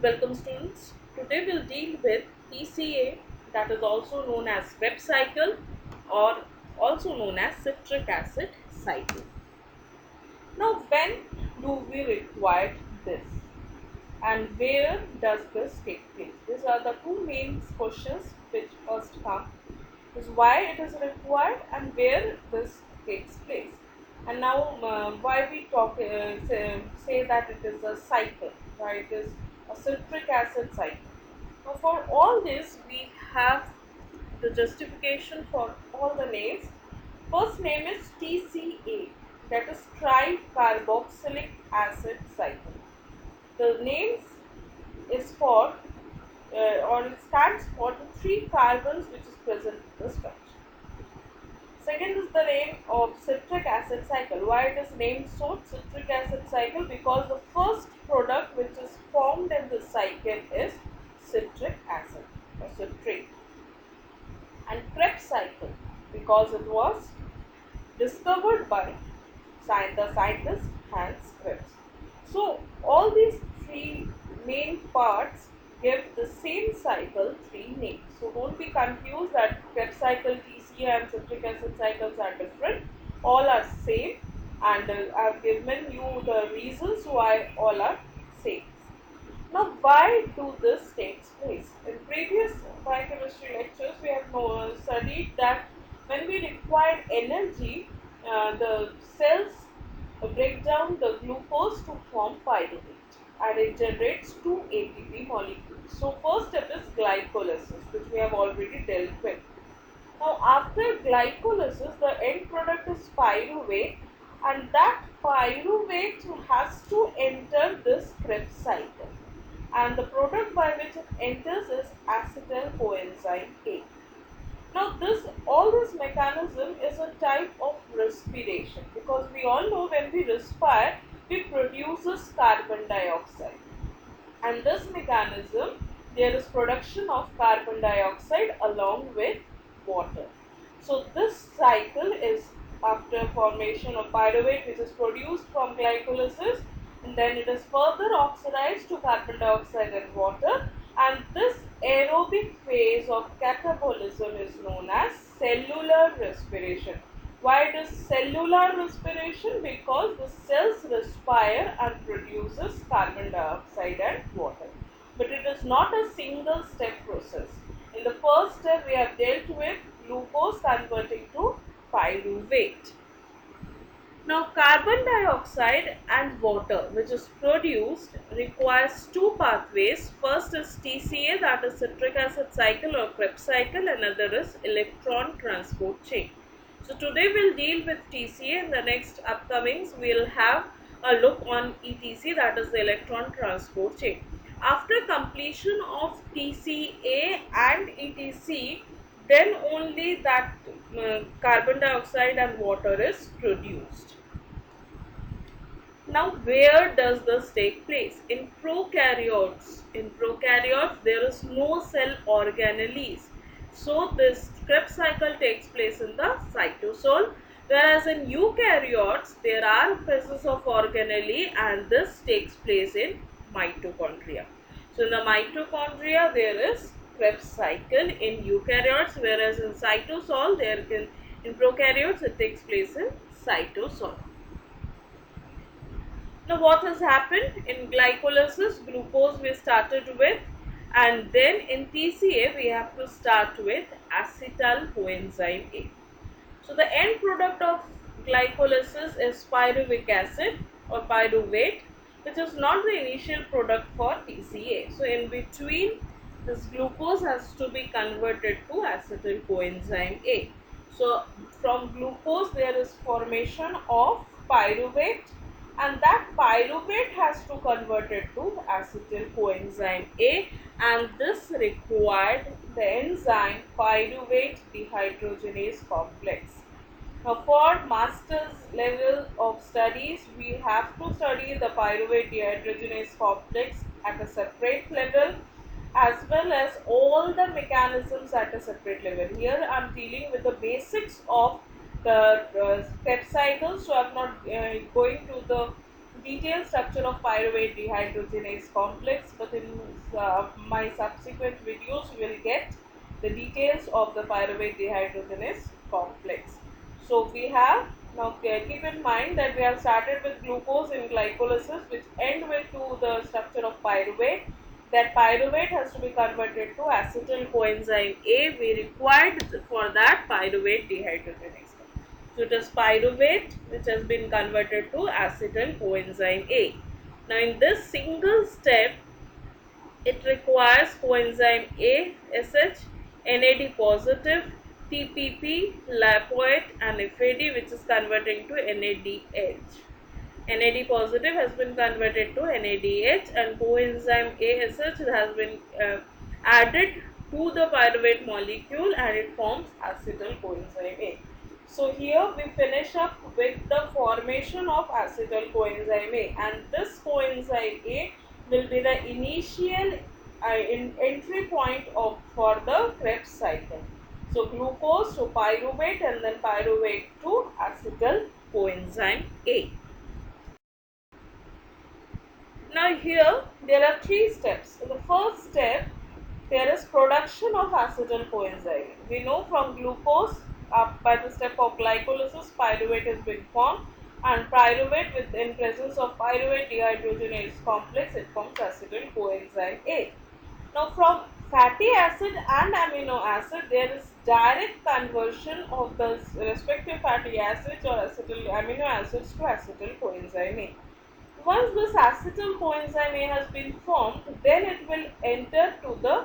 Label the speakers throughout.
Speaker 1: Welcome students. Today we'll deal with TCA, that is also known as Krebs cycle or also known as citric acid cycle. Now when do we require this and where does this take place? These are the two main questions which first come, is why it is required and where this takes place. And now why we say that it is a cycle, why it is a citric acid cycle. Now for all this we have the justification for all the names. First name is TCA, that is Tricarboxylic acid cycle. The names is for or it stands for the three carbons which is present in the structure. Second is the name of citric acid cycle. Why it is named so citric acid cycle? Because the first product which is formed in this cycle is citric acid or citrate. And Krebs cycle because it was discovered by the scientist Hans Krebs. So all these three main parts give the same cycle three names. So don't be confused that Krebs cycle, TCA and citric acid cycles are different. All are same, and I have given you the reasons why all are same. Now why do this takes place? In previous biochemistry lectures we have studied that when we require energy, the cells break down the glucose to form pyruvate and it generates two ATP molecules. So first step is glycolysis, which we have already dealt with. Now after glycolysis the end product is pyruvate, and that pyruvate has to enter this Krebs cycle, and the product by which it enters is acetyl coenzyme A. Now all this mechanism is a type of respiration, because we all know when we respire we produce carbon dioxide, and this mechanism there is production of carbon dioxide along with water. So this cycle is after formation of pyruvate which is produced from glycolysis, and then it is further oxidized to carbon dioxide and water, and this aerobic phase of catabolism is known as cellular respiration. Why it is cellular respiration? Because the cells respire and produces carbon dioxide and water. But it is not a single step process. In the first step we have dealt with glucose converting to pyruvate. Now carbon dioxide and water which is produced requires two pathways. First is TCA, that is citric acid cycle or Krebs cycle, another is electron transport chain. So today we'll deal with TCA. In the next upcomings we'll have a look on ETC, that is the electron transport chain. After completion of TCA and ETC, then only that carbon dioxide and water is produced. Now where does this take place? In prokaryotes. In prokaryotes there is no cell organelles. So this Krebs cycle takes place in the cytosol, whereas in eukaryotes there are presence of organelle and this takes place in mitochondria. So in the mitochondria there is Krebs cycle in eukaryotes, whereas in cytosol in prokaryotes it takes place in cytosol. Now what has happened in glycolysis? Glucose we started with, and then in TCA we have to start with acetyl coenzyme A. So the end product of glycolysis is pyruvic acid or pyruvate, which is not the initial product for TCA. So in between this glucose has to be converted to acetyl coenzyme A. So from glucose there is formation of pyruvate, and that pyruvate has to convert it to acetyl coenzyme A, and this required the enzyme pyruvate dehydrogenase complex. Now for master's level of studies we have to study the pyruvate dehydrogenase complex at a separate level, as well as all the mechanisms at a separate level. Here I am dealing with the basics of the Krebs cycle, so I am not going to the detailed structure of pyruvate dehydrogenase complex, but in my subsequent videos we will get the details of the pyruvate dehydrogenase complex. So we have now keep in mind that we have started with glucose in glycolysis, which end with to the structure of pyruvate. That pyruvate has to be converted to acetyl coenzyme A. We required for that pyruvate dehydrogenase. So it is pyruvate which has been converted to acetyl coenzyme A. Now in this single step, it requires coenzyme A, SH, NAD positive, TPP, lipoate and FAD, which is converting to NADH. NAD positive has been converted to NADH, and coenzyme ASH has been added to the pyruvate molecule, and it forms acetyl coenzyme A. So here we finish up with the formation of acetyl coenzyme A, and this coenzyme A will be the initial entry point for the Krebs cycle. So glucose to pyruvate and then pyruvate to acetyl coenzyme A. Now here there are three steps. In the first step, there is production of acetyl coenzyme. We know from glucose by the step of glycolysis, pyruvate has been formed, and pyruvate in presence of pyruvate dehydrogenase complex, it forms acetyl coenzyme A. Now from fatty acid and amino acid, there is direct conversion of the respective fatty acids or amino acids to acetyl coenzyme A. Once this acetyl coenzyme A has been formed, then it will enter to the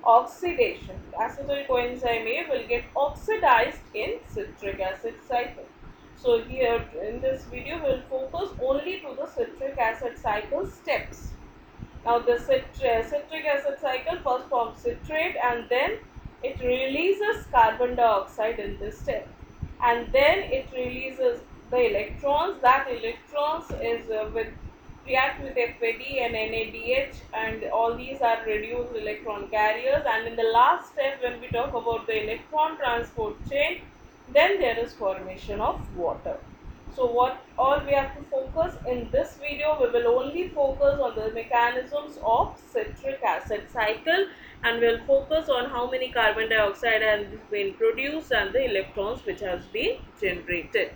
Speaker 1: oxidation. Acetyl coenzyme A will get oxidized in citric acid cycle. So here in this video we will focus only to the citric acid cycle steps. Now the citric acid cycle first forms citrate, and then it releases carbon dioxide in this step, and then it releases the electrons. That electrons is react with FAD and NADH, and all these are reduced electron carriers. And in the last step, when we talk about the electron transport chain, then there is formation of water. So what all we have to focus in this video, we will only focus on the mechanisms of citric acid cycle, and we will focus on how many carbon dioxide has been produced and the electrons which has been generated.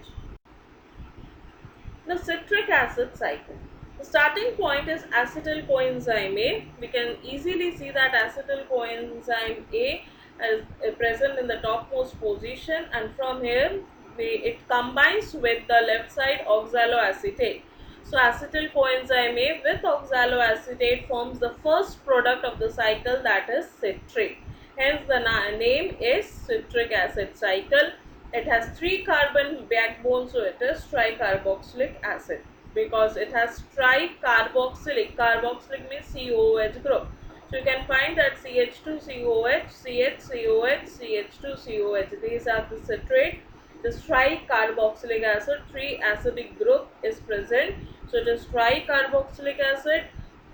Speaker 1: The citric acid cycle. The starting point is acetyl coenzyme A. We can easily see that acetyl coenzyme A is present in the topmost position, and from here it combines with the left side oxaloacetate. So acetyl coenzyme A with oxaloacetate forms the first product of the cycle, that is citrate. Hence the name is citric acid cycle. It has 3 carbon backbones, so it is tricarboxylic acid, because it has tricarboxylic. Carboxylic means COOH group. So you can find that CH2COH, CHCOH, CH2COH. These are the citrate. This tricarboxylic acid, 3 acidic group is present. So it is tricarboxylic acid,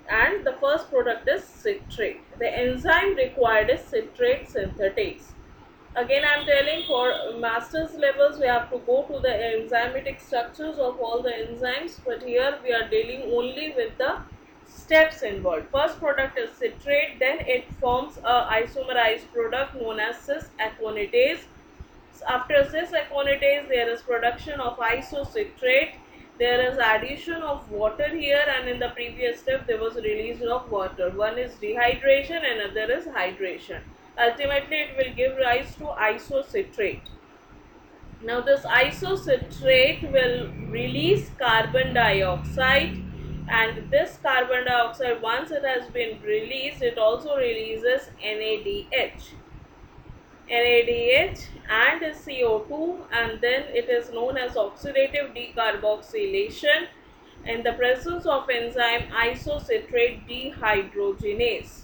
Speaker 1: and the first product is citrate. The enzyme required is citrate synthetase. Again I am telling, for master's levels we have to go to the enzymatic structures of all the enzymes, but here we are dealing only with the steps involved. First product is citrate, then it forms a isomerized product known as cis aconitase. After cis aconitase, there is production of isocitrate. There is addition of water here, and in the previous step there was release of water. One is dehydration and another is hydration. Ultimately it will give rise to isocitrate. Now this isocitrate will release carbon dioxide, and this carbon dioxide, once it has been released, it also releases NADH and CO2, and then it is known as oxidative decarboxylation in the presence of enzyme isocitrate dehydrogenase.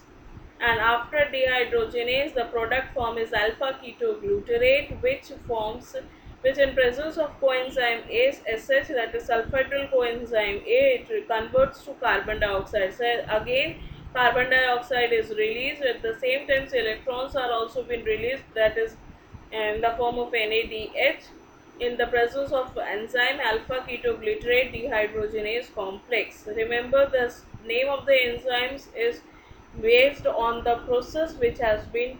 Speaker 1: And after dehydrogenase, the product form is alpha ketoglutarate, which in presence of coenzyme ASH, that is sulfatyl coenzyme A, it converts to carbon dioxide. So again carbon dioxide is released, at the same time electrons are also been released, that is in the form of NADH. in the presence of enzyme alpha ketoglutarate dehydrogenase complex. Remember, the name of the enzymes is based on the process which has been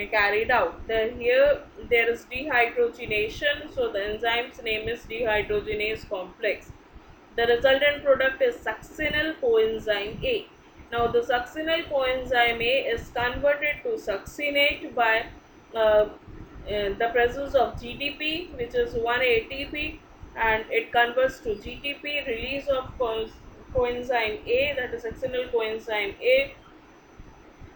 Speaker 1: carried out. Here there is dehydrogenation, so the enzyme's name is dehydrogenase complex. The resultant product is succinyl coenzyme A. Now, the succinyl coenzyme A is converted to succinate by the presence of GTP, which is 1 ATP, and it converts to GTP, release of coenzyme A, that is succinyl coenzyme A,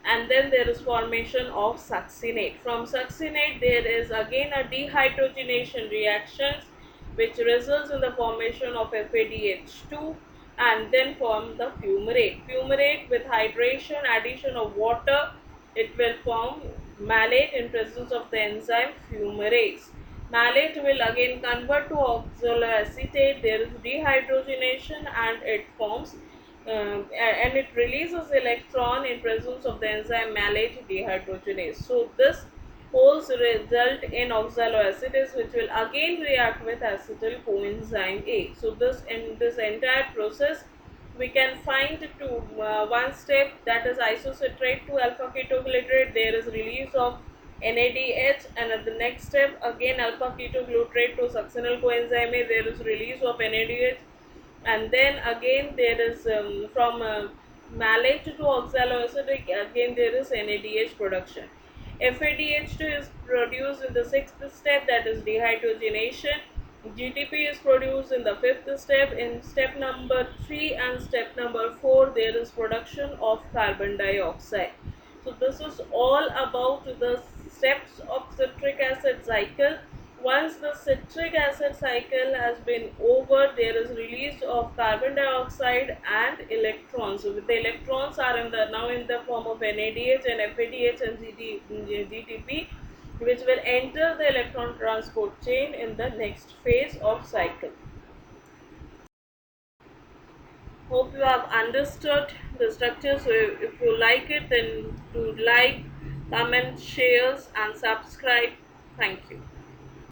Speaker 1: and then there is formation of succinate. From succinate there is again a dehydrogenation reactions which results in the formation of FADH2 and then form the fumarate. Fumarate with hydration, addition of water, it will form malate in presence of the enzyme fumarase. Malate will again convert to oxaloacetate, there is dehydrogenation and it forms and it releases electron in presence of the enzyme malate dehydrogenase. So this holds result in oxaloacetate, which will again react with acetyl coenzyme A. So this in this entire process we can find one step, that is isocitrate to alpha ketoglutarate. There is release of NADH, and at the next step again alpha ketoglutarate to succinyl coenzyme A, there is release of NADH, and then again there is from malate to oxaloacetic, again there is NADH production. FADH2 is produced in the sixth step, that is dehydrogenation. GTP is produced in the fifth step. In step number 3 and step number 4 there is production of carbon dioxide. So this is all about the steps of citric acid cycle. Once the citric acid cycle has been over, there is release of carbon dioxide and electrons. So the electrons are now in the form of NADH and FADH and GTP, which will enter the electron transport chain in the next phase of cycle. Hope you have understood the structure. So if you like it, then do like, comment, shares and subscribe. Thank you.